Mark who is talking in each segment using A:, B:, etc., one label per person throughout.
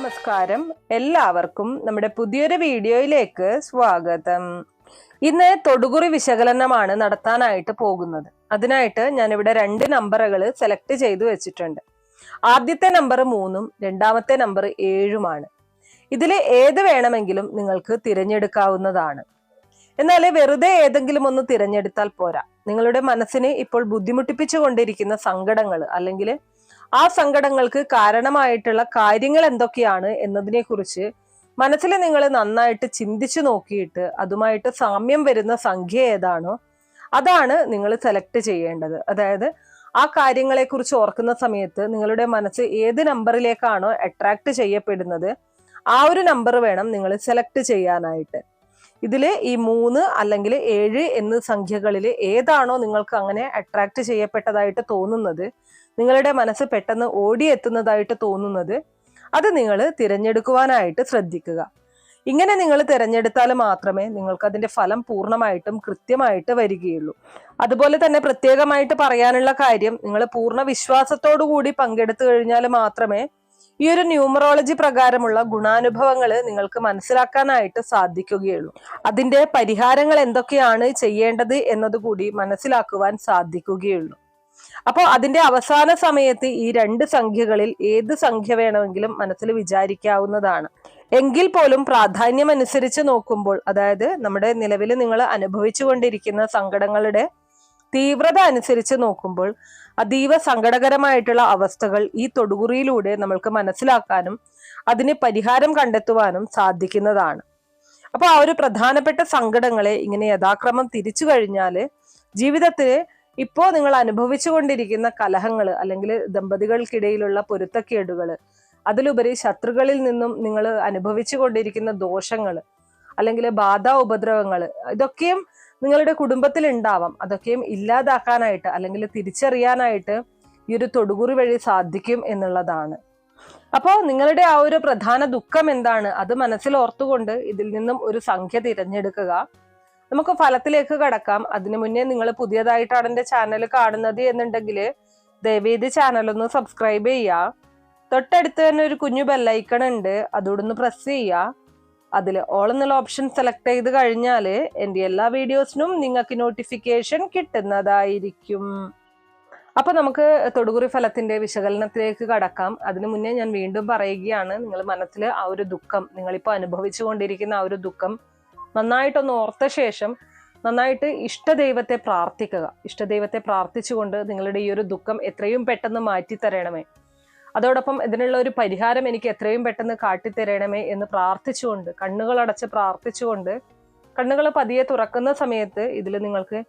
A: നമസ്കാരം. എല്ലാവർക്കും നമ്മുടെ പുതിയൊരു വീഡിയോയിലേക്ക് സ്വാഗതം. ഇന്ന് തൊടുകുറി വിശകലനമാണ് നടത്താനായിട്ട് പോകുന്നത്. അതിനായിട്ട് ഞാനിവിടെ 2 നമ്പറുകൾ സെലക്ട് ചെയ്തു വെച്ചിട്ടുണ്ട്. ആദ്യത്തെ നമ്പർ 3ഉം രണ്ടാമത്തെ നമ്പർ 7ഉമാണ്. ഇതിൽ ഏത് വേണമെങ്കിലും നിങ്ങൾക്ക് തിരഞ്ഞെടുക്കാവുന്നതാണ്. എന്നാൽ വെറുതെ ഏതെങ്കിലും ഒന്ന് തിരഞ്ഞെടുത്താൽ പോരാ. നിങ്ങളുടെ മനസ്സിനെ ഇപ്പോൾ ബുദ്ധിമുട്ടിപ്പിച്ചുകൊണ്ടിരിക്കുന്ന സങ്കടങ്ങൾ അല്ലെങ്കിൽ ആ സങ്കടങ്ങൾക്ക് കാരണമായിട്ടുള്ള കാര്യങ്ങൾ എന്തൊക്കെയാണ് എന്നതിനെ കുറിച്ച് മനസ്സിൽ നിങ്ങൾ നന്നായിട്ട് ചിന്തിച്ചു നോക്കിയിട്ട് അതുമായിട്ട് സാമ്യം വരുന്ന സംഖ്യ ഏതാണോ അതാണ് നിങ്ങൾ സെലക്ട് ചെയ്യേണ്ടത്. അതായത് ആ കാര്യങ്ങളെ കുറിച്ച് ഓർക്കുന്ന സമയത്ത് നിങ്ങളുടെ മനസ്സ് ഏത് നമ്പറിലേക്കാണോ അട്രാക്ട് ചെയ്യപ്പെടുന്നത് ആ ഒരു നമ്പർ വേണം നിങ്ങൾ സെലക്ട് ചെയ്യാനായിട്ട്. ഇതില് ഈ 3 അല്ലെങ്കിൽ 7 എന്ന സംഖ്യകളിൽ ഏതാണോ നിങ്ങൾക്ക് അങ്ങനെ അട്രാക്ട് ചെയ്യപ്പെട്ടതായിട്ട് തോന്നുന്നത്, നിങ്ങളുടെ മനസ്സ് പെട്ടെന്ന് ഓടിയെത്തുന്നതായിട്ട് തോന്നുന്നത്, അത് നിങ്ങൾ തിരഞ്ഞെടുക്കുവാനായിട്ട് ശ്രദ്ധിക്കുക. ഇങ്ങനെ നിങ്ങൾ തിരഞ്ഞെടുത്താൽ മാത്രമേ നിങ്ങൾക്ക് അതിന്റെ ഫലം പൂർണ്ണമായിട്ടും കൃത്യമായിട്ട് വരികയുള്ളൂ. അതുപോലെ തന്നെ പ്രത്യേകമായിട്ട് പറയാനുള്ള കാര്യം, നിങ്ങൾ പൂർണ്ണ വിശ്വാസത്തോടു കൂടി പങ്കെടുത്തു കഴിഞ്ഞാൽ മാത്രമേ ഈ ഒരു ന്യൂമറോളജി പ്രകാരമുള്ള ഗുണാനുഭവങ്ങൾ നിങ്ങൾക്ക് മനസ്സിലാക്കാനായിട്ട് സാധിക്കുകയുള്ളൂ. അതിന്റെ പരിഹാരങ്ങൾ എന്തൊക്കെയാണ് ചെയ്യേണ്ടത് എന്നതുകൂടി മനസ്സിലാക്കുവാൻ സാധിക്കുകയുള്ളൂ. അപ്പോൾ അതിന്റെ അവസാന സമയത്ത് ഈ 2 സംഖ്യകളിൽ ഏത് സംഖ്യ വേണമെങ്കിലും മനസ്സിൽ വിചാരിക്കാവുന്നതാണ്. എങ്കിൽ പോലും പ്രാധാന്യം അനുസരിച്ച് നോക്കുമ്പോൾ, അതായത് നമ്മുടെ നിലവിൽ നിങ്ങൾ അനുഭവിച്ചു കൊണ്ടിരിക്കുന്ന സങ്കടങ്ങളുടെ തീവ്രത അനുസരിച്ച് നോക്കുമ്പോൾ അതീവ സങ്കടകരമായിട്ടുള്ള അവസ്ഥകൾ ഈ തൊടുകുറിയിലൂടെ നമ്മൾക്ക് മനസ്സിലാക്കാനും അതിന് പരിഹാരം കണ്ടെത്തുവാനും സാധിക്കുന്നതാണ്. അപ്പൊ ആ ഒരു പ്രധാനപ്പെട്ട സങ്കടങ്ങളെ ഇങ്ങനെ യഥാക്രമം തിരിച്ചു കഴിഞ്ഞാല് ജീവിതത്തിൽ ഇപ്പോ നിങ്ങൾ അനുഭവിച്ചു കൊണ്ടിരിക്കുന്ന കലഹങ്ങൾ അല്ലെങ്കിൽ ദമ്പതികൾക്കിടയിലുള്ള പൊരുത്തക്കേടുകൾ, അതിലുപരി ശത്രുക്കളിൽ നിന്നും നിങ്ങൾ അനുഭവിച്ചു കൊണ്ടിരിക്കുന്ന ദോഷങ്ങൾ അല്ലെങ്കിൽ ബാധ ഉപദ്രവങ്ങൾ, ഇതൊക്കെയും നിങ്ങളുടെ കുടുംബത്തിൽ ഉണ്ടാവാം. അതൊക്കെയും ഇല്ലാതാക്കാനായിട്ട് അല്ലെങ്കിൽ തിരിച്ചറിയാനായിട്ട് ഈ ഒരു തൊടുകുറി വഴി സാധിക്കും എന്നുള്ളതാണ്. അപ്പോൾ നിങ്ങളുടെ ആ ഒരു പ്രധാന ദുഃഖം എന്താണ് അത് മനസ്സിൽ ഓർത്തുകൊണ്ട് ഇതിൽ നിന്നും ഒരു സംഖ്യ തിരഞ്ഞെടുക്കുക. നമുക്ക് ഫലത്തിലേക്ക് കടക്കാം. അതിനു മുന്നേ നിങ്ങൾ പുതിയതായിട്ടാണ് എൻ്റെ ചാനൽ കാണുന്നത് എന്നുണ്ടെങ്കിൽ ദയവേത് ചാനൽ ഒന്ന് സബ്സ്ക്രൈബ് ചെയ്യുക. തൊട്ടടുത്ത് തന്നെ ഒരു കുഞ്ഞു ബെല്ലൈക്കൺ ഉണ്ട്, അതോടൊന്ന് പ്രസ് ചെയ്യുക. അതിൽ ഓൾ എന്നുള്ള ഓപ്ഷൻ സെലക്ട് ചെയ്ത് കഴിഞ്ഞാൽ എൻ്റെ എല്ലാ വീഡിയോസിനും നിങ്ങൾക്ക് നോട്ടിഫിക്കേഷൻ കിട്ടുന്നതായിരിക്കും. അപ്പൊ നമുക്ക് തൊടുകുറി ഫലത്തിന്റെ വിശകലനത്തിലേക്ക് കടക്കാം. അതിനു മുന്നേ ഞാൻ വീണ്ടും പറയുകയാണ്, നിങ്ങൾ മനസ്സിൽ ആ ഒരു ദുഃഖം, നിങ്ങളിപ്പോൾ അനുഭവിച്ചു കൊണ്ടിരിക്കുന്ന ആ ഒരു ദുഃഖം നന്നായിട്ടൊന്ന് ഓർത്ത ശേഷം നന്നായിട്ട് ഇഷ്ടദൈവത്തെ പ്രാർത്ഥിക്കുക. ഇഷ്ടദൈവത്തെ പ്രാർത്ഥിച്ചുകൊണ്ട് നിങ്ങളുടെ ഈ ഒരു ദുഃഖം എത്രയും പെട്ടെന്ന് മാറ്റിത്തരണമേ, അതോടൊപ്പം ഇതിനുള്ള ഒരു പരിഹാരം എനിക്ക് എത്രയും പെട്ടെന്ന് കാട്ടിത്തരണമേ എന്ന് പ്രാർത്ഥിച്ചുകൊണ്ട്, കണ്ണുകളടച്ച് പ്രാർത്ഥിച്ചുകൊണ്ട്, കണ്ണുകൾ പതിയെ തുറക്കുന്ന സമയത്ത് ഇതിൽ നിങ്ങൾക്ക്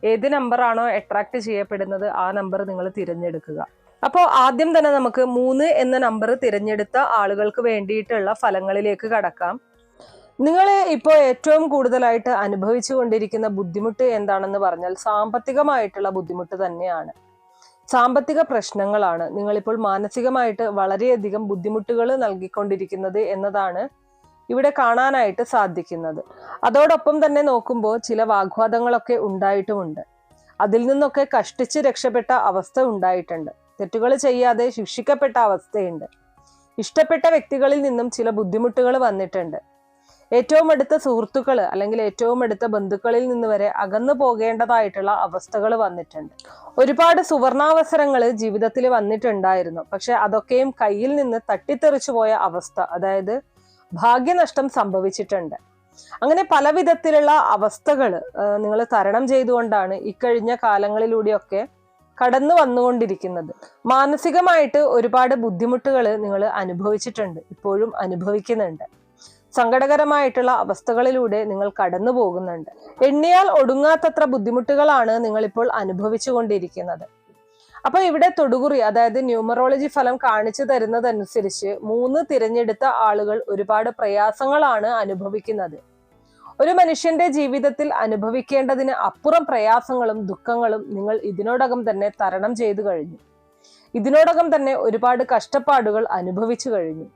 A: ഏത് നമ്പറാണോ അട്രാക്ട് ചെയ്യപ്പെടുന്നത് ആ നമ്പർ നിങ്ങൾ തിരഞ്ഞെടുക്കുക. അപ്പോൾ ആദ്യം തന്നെ നമുക്ക് 3 എന്ന നമ്പർ തിരഞ്ഞെടുത്ത ആളുകൾക്ക് വേണ്ടിയിട്ടുള്ള ഫലങ്ങളിലേക്ക് കടക്കാം. നിങ്ങൾ ഇപ്പോൾ ഏറ്റവും കൂടുതലായിട്ട് അനുഭവിച്ചു കൊണ്ടിരിക്കുന്ന ബുദ്ധിമുട്ട് എന്താണെന്ന് പറഞ്ഞാൽ സാമ്പത്തികമായിട്ടുള്ള ബുദ്ധിമുട്ട് തന്നെയാണ്. സാമ്പത്തിക പ്രശ്നങ്ങളാണ് നിങ്ങളിപ്പോൾ മാനസികമായിട്ട് വളരെയധികം ബുദ്ധിമുട്ടുകൾ നൽകിക്കൊണ്ടിരിക്കുന്നത് എന്നതാണ് ഇവിടെ കാണാനായിട്ട് സാധിക്കുന്നത്. അതോടൊപ്പം തന്നെ നോക്കുമ്പോൾ ചില വാഗ്വാദങ്ങളൊക്കെ ഉണ്ടായിട്ടുമുണ്ട്. അതിൽ നിന്നൊക്കെ കഷ്ടിച്ച് രക്ഷപ്പെട്ട അവസ്ഥ ഉണ്ടായിട്ടുണ്ട്. തെറ്റുകൾ ചെയ്യാതെ ശിക്ഷിക്കപ്പെട്ട അവസ്ഥയുണ്ട്. ഇഷ്ടപ്പെട്ട വ്യക്തികളിൽ നിന്നും ചില ബുദ്ധിമുട്ടുകൾ വന്നിട്ടുണ്ട്. ഏറ്റവും അടുത്ത സുഹൃത്തുക്കൾ അല്ലെങ്കിൽ ഏറ്റവും അടുത്ത ബന്ധുക്കളിൽ നിന്ന് വരെ അകന്നു പോകേണ്ടതായിട്ടുള്ള അവസ്ഥകൾ വന്നിട്ടുണ്ട്. ഒരുപാട് സുവർണാവസരങ്ങൾ ജീവിതത്തിൽ വന്നിട്ടുണ്ടായിരുന്നു. പക്ഷെ അതൊക്കെയും കയ്യിൽ നിന്ന് തട്ടിത്തെറിച്ചു പോയ അവസ്ഥ, അതായത് ഭാഗ്യനഷ്ടം സംഭവിച്ചിട്ടുണ്ട്. അങ്ങനെ പല വിധത്തിലുള്ള അവസ്ഥകൾ നിങ്ങൾ തരണം ചെയ്തുകൊണ്ടാണ് ഇക്കഴിഞ്ഞ കാലങ്ങളിലൂടെയൊക്കെ കടന്നു വന്നുകൊണ്ടിരിക്കുന്നത്. മാനസികമായിട്ട് ഒരുപാട് ബുദ്ധിമുട്ടുകൾ നിങ്ങൾ അനുഭവിച്ചിട്ടുണ്ട്, ഇപ്പോഴും അനുഭവിക്കുന്നുണ്ട്. സങ്കടകരമായിട്ടുള്ള അവസ്ഥകളിലൂടെ നിങ്ങൾ കടന്നു പോകുന്നുണ്ട്. എണ്ണിയാൽ ഒടുങ്ങാത്തത്ര ബുദ്ധിമുട്ടുകളാണ് നിങ്ങൾ ഇപ്പോൾ അനുഭവിച്ചു കൊണ്ടിരിക്കുന്നത്. അപ്പൊ ഇവിടെ തൊടുകുറി, അതായത് ന്യൂമറോളജി ഫലം കാണിച്ചു തരുന്നതനുസരിച്ച് 3 തിരഞ്ഞെടുത്ത ആളുകൾ ഒരുപാട് പ്രയാസങ്ങളാണ് അനുഭവിക്കുന്നത്. ഒരു മനുഷ്യന്റെ ജീവിതത്തിൽ അനുഭവിക്കേണ്ടതിന് അപ്പുറം പ്രയാസങ്ങളും ദുഃഖങ്ങളും നിങ്ങൾ ഇതിനോടകം തന്നെ തരണം ചെയ്തു കഴിഞ്ഞു. ഇതിനോടകം തന്നെ ഒരുപാട് കഷ്ടപ്പാടുകൾ അനുഭവിച്ചു കഴിഞ്ഞു.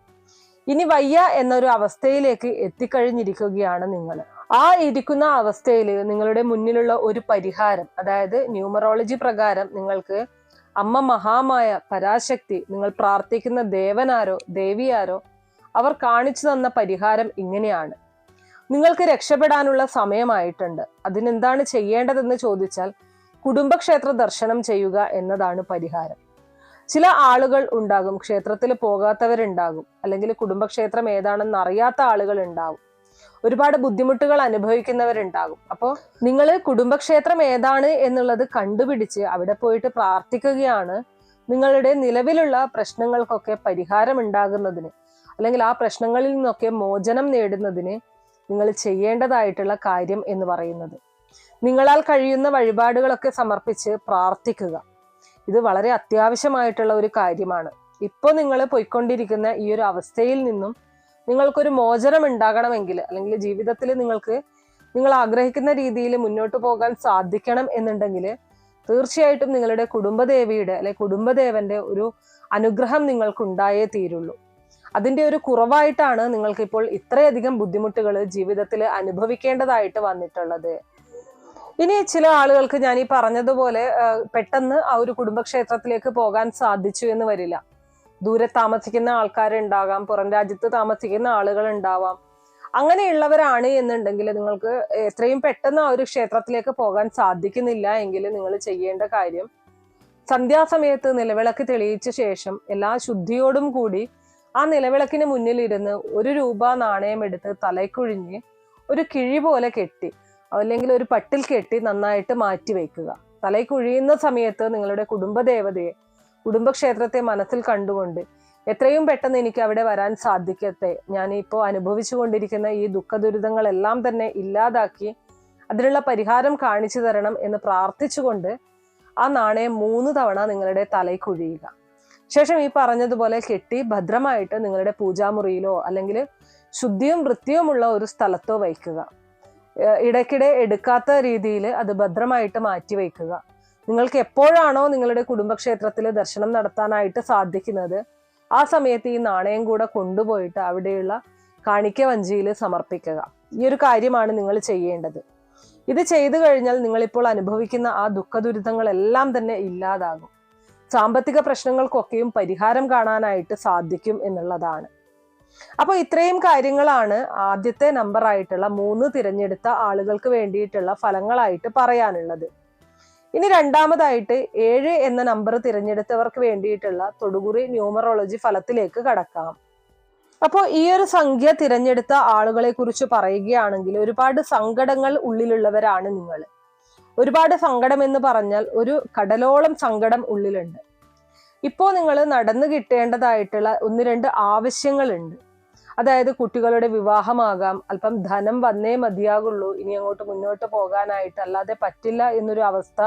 A: ഇനി വയ്യ എന്നൊരു അവസ്ഥയിലേക്ക് എത്തിക്കഴിഞ്ഞിരിക്കുകയാണ് നിങ്ങൾ. ആ ഇരിക്കുന്ന അവസ്ഥയിൽ നിങ്ങളുടെ മുന്നിലുള്ള ഒരു പരിഹാരം, അതായത് ന്യൂമറോളജി പ്രകാരം നിങ്ങൾക്ക് അമ്മ മഹാമായ പരാശക്തി, നിങ്ങൾ പ്രാർത്ഥിക്കുന്ന ദേവനാരോ ദേവിയാരോ അവർ കാണിച്ചു തന്ന പരിഹാരം ഇങ്ങനെയാണ്. നിങ്ങൾക്ക് രക്ഷപ്പെടാനുള്ള സമയമായിട്ടുണ്ട്. അതിനെന്താണ് ചെയ്യേണ്ടതെന്ന് ചോദിച്ചാൽ കുടുംബക്ഷേത്ര ദർശനം ചെയ്യുക എന്നതാണ് പരിഹാരം. ചില ആളുകൾ ഉണ്ടാകും, ക്ഷേത്രത്തിൽ പോകാത്തവരുണ്ടാകും, അല്ലെങ്കിൽ കുടുംബക്ഷേത്രം ഏതാണെന്ന് അറിയാത്ത ആളുകൾ ഉണ്ടാവും, ഒരുപാട് ബുദ്ധിമുട്ടുകൾ അനുഭവിക്കുന്നവരുണ്ടാകും. അപ്പോൾ നിങ്ങൾ കുടുംബക്ഷേത്രം ഏതാണ് എന്നുള്ളത് കണ്ടുപിടിച്ച് അവിടെ പോയിട്ട് പ്രാർത്ഥിക്കുകയാണ് നിങ്ങളുടെ നിലവിലുള്ള പ്രശ്നങ്ങൾക്കൊക്കെ പരിഹാരം ഉണ്ടാകുന്നതിന്, അല്ലെങ്കിൽ ആ പ്രശ്നങ്ങളിൽ നിന്നൊക്കെ മോചനം നേടുന്നതിന് നിങ്ങൾ ചെയ്യേണ്ടതായിട്ടുള്ള കാര്യം എന്ന് പറയുന്നത്. നിങ്ങളാൽ കഴിയുന്ന വഴിപാടുകളൊക്കെ സമർപ്പിച്ച് പ്രാർത്ഥിക്കുക. ഇത് വളരെ അത്യാവശ്യമായിട്ടുള്ള ഒരു കാര്യമാണ്. ഇപ്പോൾ നിങ്ങൾ പോയിക്കൊണ്ടിരിക്കുന്ന ഈ ഒരു അവസ്ഥയിൽ നിന്നും നിങ്ങൾക്കൊരു മോചനം ഉണ്ടാകണമെങ്കിൽ, അല്ലെങ്കിൽ ജീവിതത്തിൽ നിങ്ങൾ ആഗ്രഹിക്കുന്ന രീതിയിൽ മുന്നോട്ട് പോകാൻ സാധിക്കണം എന്നുണ്ടെങ്കിൽ തീർച്ചയായിട്ടും നിങ്ങളുടെ കുടുംബദേവിയുടെ അല്ലെങ്കിൽ കുടുംബദേവന്റെ ഒരു അനുഗ്രഹം നിങ്ങൾക്ക് ഉണ്ടായേ തീരുള്ളൂ. അതിന്റെ ഒരു കുറവായിട്ടാണ് നിങ്ങൾക്കിപ്പോൾ ഇത്രയധികം ബുദ്ധിമുട്ടുകൾ ജീവിതത്തിൽ അനുഭവിക്കേണ്ടതായിട്ട് വന്നിട്ടുള്ളത്. ഇനി ചില ആളുകൾക്ക് ഞാൻ ഈ പറഞ്ഞതുപോലെ പെട്ടെന്ന് ആ ഒരു കുടുംബക്ഷേത്രത്തിലേക്ക് പോകാൻ സാധിച്ചു എന്ന് വരില്ല. ദൂരെ താമസിക്കുന്ന ആൾക്കാരുണ്ടാകാം, പുറം രാജ്യത്ത് താമസിക്കുന്ന ആളുകൾ ഉണ്ടാവാം. അങ്ങനെയുള്ളവരാണ് എന്നുണ്ടെങ്കിൽ നിങ്ങൾക്ക് എത്രയും പെട്ടെന്ന് ആ ഒരു ക്ഷേത്രത്തിലേക്ക് പോകാൻ സാധിക്കുന്നില്ല എങ്കിൽ നിങ്ങൾ ചെയ്യേണ്ട കാര്യം, സന്ധ്യാസമയത്ത് നിലവിളക്ക് തെളിയിച്ച ശേഷം എല്ലാ ശുദ്ധിയോടും കൂടി ആ നിലവിളക്കിന് മുന്നിലിരുന്ന് 1 രൂപ നാണയം എടുത്ത് തലയ്ക്കുഴിഞ്ഞ് ഒരു കിഴി പോലെ കെട്ടി, അല്ലെങ്കിൽ ഒരു പട്ടിൽ കെട്ടി നന്നായിട്ട് മാറ്റി വയ്ക്കുക. തലയ്ക്കുഴിയുന്ന സമയത്ത് നിങ്ങളുടെ കുടുംബദേവതയെ, കുടുംബക്ഷേത്രത്തെ മനസ്സിൽ കണ്ടുകൊണ്ട് എത്രയും പെട്ടെന്ന് എനിക്ക് അവിടെ വരാൻ സാധിക്കട്ടെ, ഞാൻ ഇപ്പോൾ അനുഭവിച്ചു കൊണ്ടിരിക്കുന്ന ഈ ദുഃഖദുരിതങ്ങളെല്ലാം തന്നെ ഇല്ലാതാക്കി അതിനുള്ള പരിഹാരം കാണിച്ചു തരണം എന്ന് പ്രാർത്ഥിച്ചുകൊണ്ട് ആ നാണയം 3 തവണ നിങ്ങളുടെ തലയ്ക്കുഴിയുക. ശേഷം ഈ പറഞ്ഞതുപോലെ കെട്ടി ഭദ്രമായിട്ട് നിങ്ങളുടെ പൂജാമുറിയിലോ അല്ലെങ്കിൽ ശുദ്ധിയും വൃത്തിയുമുള്ള ഒരു സ്ഥലത്തോ വയ്ക്കുക. ഇടയ്ക്കിടെ എടുക്കാത്ത രീതിയിൽ അത് ഭദ്രമായിട്ട് മാറ്റി വയ്ക്കുക. നിങ്ങൾക്ക് എപ്പോഴാണോ നിങ്ങളുടെ കുടുംബക്ഷേത്രത്തിൽ ദർശനം നടത്താനായിട്ട് സാധിക്കുന്നത് ആ സമയത്ത് ഈ നാണയം കൂടെ കൊണ്ടുപോയിട്ട് അവിടെയുള്ള കാണിക്ക വഞ്ചിയിൽ സമർപ്പിക്കുക. ഈ ഒരു കാര്യമാണ് നിങ്ങൾ ചെയ്യേണ്ടത്. ഇത് ചെയ്തു കഴിഞ്ഞാൽ നിങ്ങളിപ്പോൾ അനുഭവിക്കുന്ന ആ ദുഃഖദുരിതങ്ങളെല്ലാം തന്നെ ഇല്ലാതാകും. സാമ്പത്തിക പ്രശ്നങ്ങൾക്കൊക്കെയും പരിഹാരം കാണാനായിട്ട് സാധിക്കും എന്നുള്ളതാണ്. അപ്പോൾ ഇത്രയും കാര്യങ്ങളാണ് ആദ്യത്തെ നമ്പർ ആയിട്ടുള്ള 3 തിരഞ്ഞെടുത്ത ആളുകൾക്ക് വേണ്ടിയിട്ടുള്ള ഫലങ്ങളായിട്ട് പറയാനുള്ളത്. ഇനി രണ്ടാമതായിട്ട് 7 എന്ന നമ്പർ തിരഞ്ഞെടുത്തവർക്ക് വേണ്ടിയിട്ടുള്ള തൊടുകുറി ന്യൂമറോളജി ഫലത്തിലേക്ക് കടക്കാം. അപ്പോൾ ഈ ഒരു സംഖ്യ തിരഞ്ഞെടുത്ത ആളുകളെ കുറിച്ച് പറയുകയാണെങ്കിൽ ഒരുപാട് സങ്കടങ്ങൾ ഉള്ളിലുള്ളവരാണ് നിങ്ങൾ. ഒരുപാട് സങ്കടം എന്ന് പറഞ്ഞാൽ ഒരു കടലോളം സങ്കടം ഉള്ളിലുണ്ട്. ഇപ്പോൾ നിങ്ങൾ നടന്നു കിട്ടേണ്ടതായിട്ടുള്ള 1-2 ആവശ്യങ്ങളുണ്ട്. അതായത് കുട്ടികളുടെ വിവാഹമാകാം, അല്പം ധനം വന്നേ മതിയാകുള്ളൂ, ഇനി അങ്ങോട്ട് മുന്നോട്ട് പോകാനായിട്ട്, അല്ലാതെ പറ്റില്ല എന്നൊരു അവസ്ഥ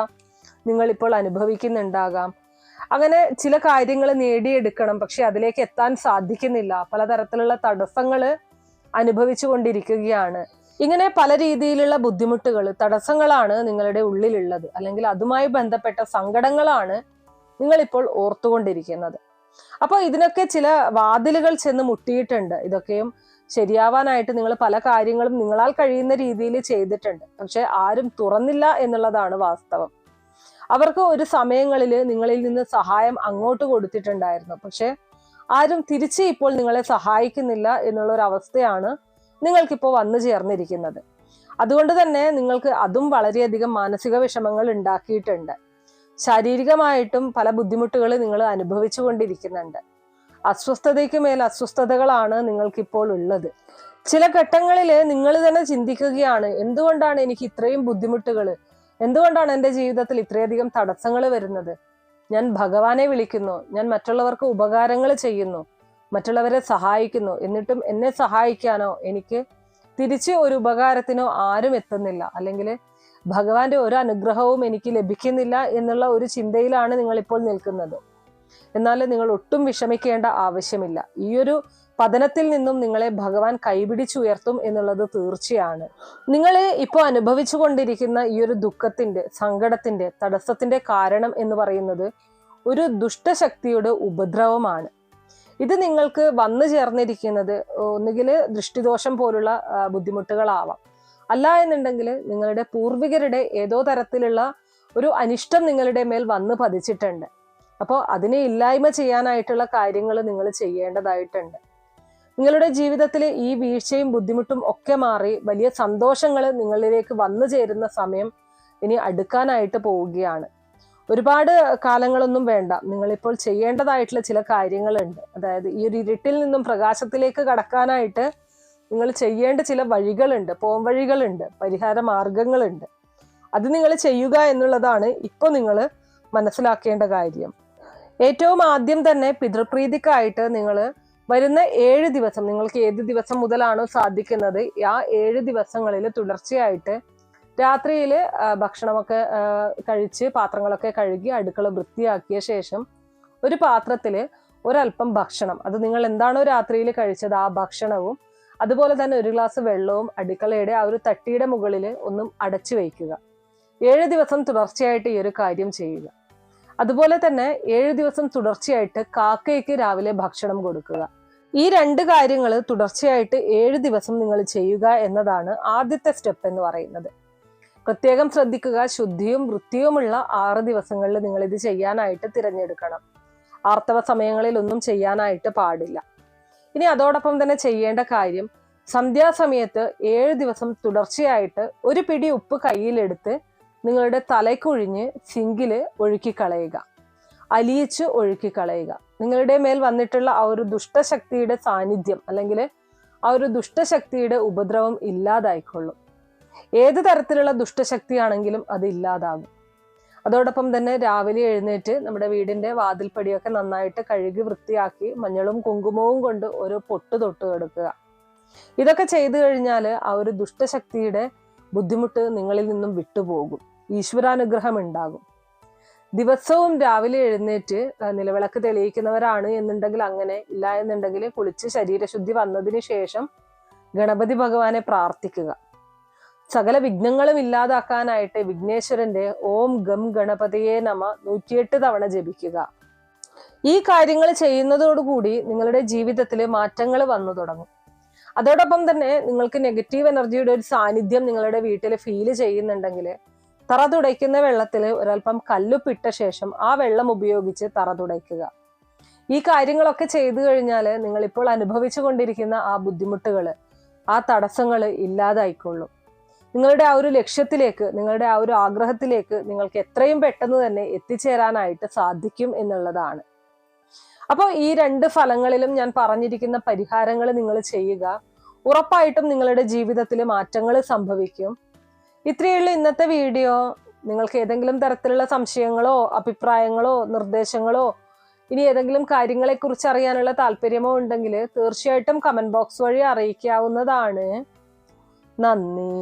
A: നിങ്ങൾ ഇപ്പോൾ അനുഭവിക്കുന്നുണ്ടാകാം. അങ്ങനെ ചില കാര്യങ്ങൾ നേടിയെടുക്കണം, പക്ഷെ അതിലേക്ക് എത്താൻ സാധിക്കുന്നില്ല. പലതരത്തിലുള്ള തടസ്സങ്ങൾ അനുഭവിച്ചു കൊണ്ടിരിക്കുകയാണ്. ഇങ്ങനെ പല രീതിയിലുള്ള ബുദ്ധിമുട്ടുകൾ, തടസ്സങ്ങളാണ് നിങ്ങളുടെ ഉള്ളിലുള്ളത്, അല്ലെങ്കിൽ അതുമായി ബന്ധപ്പെട്ട സങ്കടങ്ങളാണ് നിങ്ങളിപ്പോൾ ഓർത്തുകൊണ്ടിരിക്കുന്നത്. അപ്പോൾ ഇതിനൊക്കെ ചില വാതിലുകൾ ചെന്ന് മുട്ടിയിട്ടുണ്ട്. ഇതൊക്കെയും ശരിയാവാനായിട്ട് നിങ്ങൾ പല കാര്യങ്ങളും നിങ്ങളാൽ കഴിയുന്ന രീതിയിൽ ചെയ്തിട്ടുണ്ട്, പക്ഷെ ആരും തുറന്നില്ല എന്നുള്ളതാണ് വാസ്തവം. അവർക്ക് ഒരു സമയങ്ങളിൽ നിങ്ങളിൽ നിന്ന് സഹായം അങ്ങോട്ട് കൊടുത്തിട്ടുണ്ടായിരുന്നു, പക്ഷെ ആരും തിരിച്ച് ഇപ്പോൾ നിങ്ങളെ സഹായിക്കുന്നില്ല എന്നുള്ളൊരു അവസ്ഥയാണ് നിങ്ങൾക്കിപ്പോൾ വന്നു ചേർന്നിരിക്കുന്നത്. അതുകൊണ്ട് തന്നെ നിങ്ങൾക്ക് അതും വളരെയധികം മാനസിക വിഷമങ്ങൾ ഉണ്ടാക്കിയിട്ടുണ്ട്. ശാരീരികമായിട്ടും പല ബുദ്ധിമുട്ടുകൾ നിങ്ങൾ അനുഭവിച്ചു കൊണ്ടിരിക്കുന്നുണ്ട്. അസ്വസ്ഥതയ്ക്ക് മേൽ അസ്വസ്ഥതകളാണ് നിങ്ങൾക്കിപ്പോൾ ഉള്ളത്. ചില ഘട്ടങ്ങളിൽ നിങ്ങൾ തന്നെ ചിന്തിക്കുകയാണ്, എന്തുകൊണ്ടാണ് എനിക്ക് ഇത്രയും ബുദ്ധിമുട്ടുകൾ, എന്തുകൊണ്ടാണ് എൻ്റെ ജീവിതത്തിൽ ഇത്രയധികം തടസ്സങ്ങൾ വരുന്നത്? ഞാൻ ഭഗവാനെ വിളിക്കുന്നു, ഞാൻ മറ്റുള്ളവർക്ക് ഉപകാരങ്ങൾ ചെയ്യുന്നു, മറ്റുള്ളവരെ സഹായിക്കുന്നു, എന്നിട്ടും എന്നെ സഹായിക്കാനോ എനിക്ക് തിരിച്ച് ഒരു ഉപകാരത്തിനോ ആരും എത്തുന്നില്ല, അല്ലെങ്കിൽ ഭഗവാന്റെ ഒരു അനുഗ്രഹവും എനിക്ക് ലഭിക്കുന്നില്ല എന്നുള്ള ഒരു ചിന്തയിലാണ് നിങ്ങൾ ഇപ്പോൾ നിൽക്കുന്നത്. എന്നാൽ നിങ്ങൾ ഒട്ടും വിഷമിക്കേണ്ട ആവശ്യമില്ല. ഈ ഒരു പതനത്തിൽ നിന്നും നിങ്ങളെ ഭഗവാൻ കൈപിടിച്ചുയർത്തും എന്നുള്ളത് തീർച്ചയാണ്. നിങ്ങൾ ഇപ്പോൾ അനുഭവിച്ചു കൊണ്ടിരിക്കുന്ന ഈ ഒരു ദുഃഖത്തിന്റെ, സങ്കടത്തിന്റെ, തടസ്സത്തിന്റെ കാരണം എന്ന് പറയുന്നത് ഒരു ദുഷ്ടശക്തിയുടെ ഉപദ്രവമാണ്. ഇത് നിങ്ങൾക്ക് വന്നു ചേർന്നിരിക്കുന്നത് ഒന്നുകിൽ ദൃഷ്ടിദോഷം പോലുള്ള ബുദ്ധിമുട്ടുകളാവാം, അല്ല എന്നുണ്ടെങ്കിൽ നിങ്ങളുടെ പൂർവികരുടെ ഏതോ തരത്തിലുള്ള ഒരു അനിഷ്ടം നിങ്ങളുടെ മേൽ വന്ന് പതിച്ചിട്ടുണ്ട്. അപ്പോൾ അതിനെ ഇല്ലായ്മ ചെയ്യാനായിട്ടുള്ള കാര്യങ്ങൾ നിങ്ങൾ ചെയ്യേണ്ടതായിട്ടുണ്ട്. നിങ്ങളുടെ ജീവിതത്തിൽ ഈ വീഴ്ചയും ബുദ്ധിമുട്ടും ഒക്കെ മാറി വലിയ സന്തോഷങ്ങൾ നിങ്ങളിലേക്ക് വന്നു ചേരുന്ന സമയം ഇനി അടുക്കാനായിട്ട് പോവുകയാണ്. ഒരുപാട് കാലങ്ങളൊന്നും വേണ്ട. നിങ്ങളിപ്പോൾ ചെയ്യേണ്ടതായിട്ടുള്ള ചില കാര്യങ്ങളുണ്ട്. അതായത് ഈ ഒരു ഇരുട്ടിൽ നിന്നും പ്രകാശത്തിലേക്ക് കടക്കാനായിട്ട് നിങ്ങൾ ചെയ്യേണ്ട ചില വഴികളുണ്ട്, പോംവഴികളുണ്ട്, പരിഹാര മാർഗങ്ങളുണ്ട്. അത് നിങ്ങൾ ചെയ്യുക എന്നുള്ളതാണ് ഇപ്പോൾ നിങ്ങൾ മനസ്സിലാക്കേണ്ട കാര്യം. ഏറ്റവും ആദ്യം തന്നെ പിതൃപ്രീതിക്കായിട്ട് നിങ്ങൾ വരുന്ന 7 ദിവസം, നിങ്ങൾക്ക് ഏത് ദിവസം മുതലാണോ സാധിക്കുന്നത് ആ 7 ദിവസങ്ങളിൽ തുടർച്ചയായിട്ട് രാത്രിയിൽ ഭക്ഷണമൊക്കെ കഴിച്ച് പാത്രങ്ങളൊക്കെ കഴുകി അടുക്കള വൃത്തിയാക്കിയ ശേഷം ഒരു പാത്രത്തിൽ ഒരല്പം ഭക്ഷണം, അത് നിങ്ങൾ എന്താണോ രാത്രിയിൽ കഴിച്ചത് ആ ഭക്ഷണവും അതുപോലെ തന്നെ ഒരു ഗ്ലാസ് വെള്ളവും അടുക്കളയുടെ ആ ഒരു തട്ടിയുടെ മുകളിൽ ഒന്നും അടച്ചു വയ്ക്കുക. 7 ദിവസം തുടർച്ചയായിട്ട് ഈ ഒരു കാര്യം ചെയ്യുക. അതുപോലെ തന്നെ 7 ദിവസം തുടർച്ചയായിട്ട് കാക്കയ്ക്ക് രാവിലെ ഭക്ഷണം കൊടുക്കുക. ഈ 2 കാര്യങ്ങൾ തുടർച്ചയായിട്ട് 7 ദിവസം നിങ്ങൾ ചെയ്യുക എന്നതാണ് ആദ്യത്തെ സ്റ്റെപ്പ് എന്ന് പറയുന്നത്. പ്രത്യേകം ശ്രദ്ധിക്കുക, ശുദ്ധിയും വൃത്തിയുമുള്ള 6 ദിവസങ്ങളിൽ നിങ്ങൾ ഇത് ചെയ്യാനായിട്ട് തിരഞ്ഞെടുക്കണം. ആർത്തവ സമയങ്ങളിൽ ഒന്നും ചെയ്യാനായിട്ട് പാടില്ല. ഇനി അതോടൊപ്പം തന്നെ ചെയ്യേണ്ട കാര്യം, സന്ധ്യാസമയത്ത് 7 ദിവസം തുടർച്ചയായിട്ട് ഒരു പിടി ഉപ്പ് കയ്യിലെടുത്ത് നിങ്ങളുടെ തലയ്ക്കൊഴിഞ്ഞ് സിങ്കില് ഒഴുക്കിക്കളയുക, അലിയിച്ച് ഒഴുക്കിക്കളയുക. നിങ്ങളുടെ മേൽ വന്നിട്ടുള്ള ആ ഒരു ദുഷ്ടശക്തിയുടെ സാന്നിധ്യം അല്ലെങ്കിൽ ആ ഒരു ദുഷ്ടശക്തിയുടെ ഉപദ്രവം ഇല്ലാതായിക്കൊള്ളും. ഏത് തരത്തിലുള്ള ദുഷ്ടശക്തിയാണെങ്കിലും അത് ഇല്ലാതാകും. അതോടൊപ്പം തന്നെ രാവിലെ എഴുന്നേറ്റ് നമ്മുടെ വീടിന്റെ വാതിൽപ്പടിയൊക്കെ നന്നായിട്ട് കഴുകി വൃത്തിയാക്കി മഞ്ഞളും കുങ്കുമവും കൊണ്ട് ഒരു പൊട്ട് തൊട്ട് കൊടുക്കുക. ഇതൊക്കെ ചെയ്തു കഴിഞ്ഞാൽ ആ ഒരു ദുഷ്ടശക്തിയുടെ ബുദ്ധിമുട്ട് നിങ്ങളിൽ നിന്നും വിട്ടുപോകും, ഈശ്വരാനുഗ്രഹം ഉണ്ടാകും. ദിവസവും രാവിലെ എഴുന്നേറ്റ് നിലവിളക്ക് തെളിയിക്കുന്നവരാണ് എന്നുണ്ടെങ്കിൽ അങ്ങനെ, ഇല്ല എന്നുണ്ടെങ്കിൽ കുളിച്ച് ശരീരശുദ്ധി വന്നതിന് ശേഷം ഗണപതി ഭഗവാനെ പ്രാർത്ഥിക്കുക. സകല വിഘ്നങ്ങളും ഇല്ലാതാക്കാനായിട്ട് വിഘ്നേശ്വരന്റെ ഓം ഗം ഗണപതിയെ നമ 108 തവണ ജപിക്കുക. ഈ കാര്യങ്ങൾ ചെയ്യുന്നതോടുകൂടി നിങ്ങളുടെ ജീവിതത്തിൽ മാറ്റങ്ങൾ വന്നു തുടങ്ങും. അതോടൊപ്പം തന്നെ നിങ്ങൾക്ക് നെഗറ്റീവ് എനർജിയുടെ ഒരു സാന്നിധ്യം നിങ്ങളുടെ വീട്ടിൽ ഫീൽ ചെയ്യുന്നുണ്ടെങ്കിൽ തറ തുടയ്ക്കുന്ന വെള്ളത്തിൽ ഒരൽപ്പം കല്ലുപ്പിട്ട ശേഷം ആ വെള്ളം ഉപയോഗിച്ച് തറ തുടയ്ക്കുക. ഈ കാര്യങ്ങളൊക്കെ ചെയ്തു കഴിഞ്ഞാൽ നിങ്ങളിപ്പോൾ അനുഭവിച്ചു കൊണ്ടിരിക്കുന്ന ആ ബുദ്ധിമുട്ടുകൾ, ആ തടസ്സങ്ങൾ ഇല്ലാതായിക്കൊള്ളും. നിങ്ങളുടെ ആ ഒരു ലക്ഷ്യത്തിലേക്ക്, നിങ്ങളുടെ ആ ഒരു ആഗ്രഹത്തിലേക്ക് നിങ്ങൾക്ക് എത്രയും പെട്ടെന്ന് തന്നെ എത്തിച്ചേരാനായിട്ട് സാധിക്കും എന്നുള്ളതാണ്. അപ്പോൾ ഈ 2 ഫലങ്ങളിലും ഞാൻ പറഞ്ഞിരിക്കുന്ന പരിഹാരങ്ങൾ നിങ്ങൾ ചെയ്യുക. ഉറപ്പായിട്ടും നിങ്ങളുടെ ജീവിതത്തിൽ മാറ്റങ്ങൾ സംഭവിക്കും. ഇത്രയുള്ള ഇന്നത്തെ വീഡിയോ. നിങ്ങൾക്ക് ഏതെങ്കിലും തരത്തിലുള്ള സംശയങ്ങളോ അഭിപ്രായങ്ങളോ നിർദ്ദേശങ്ങളോ ഇനി ഏതെങ്കിലും കാര്യങ്ങളെക്കുറിച്ച് അറിയാനുള്ള താല്പര്യമോ ഉണ്ടെങ്കിൽ തീർച്ചയായിട്ടും കമന്റ് ബോക്സ് വഴി അറിയിക്കാവുന്നതാണ്. നന്ദി.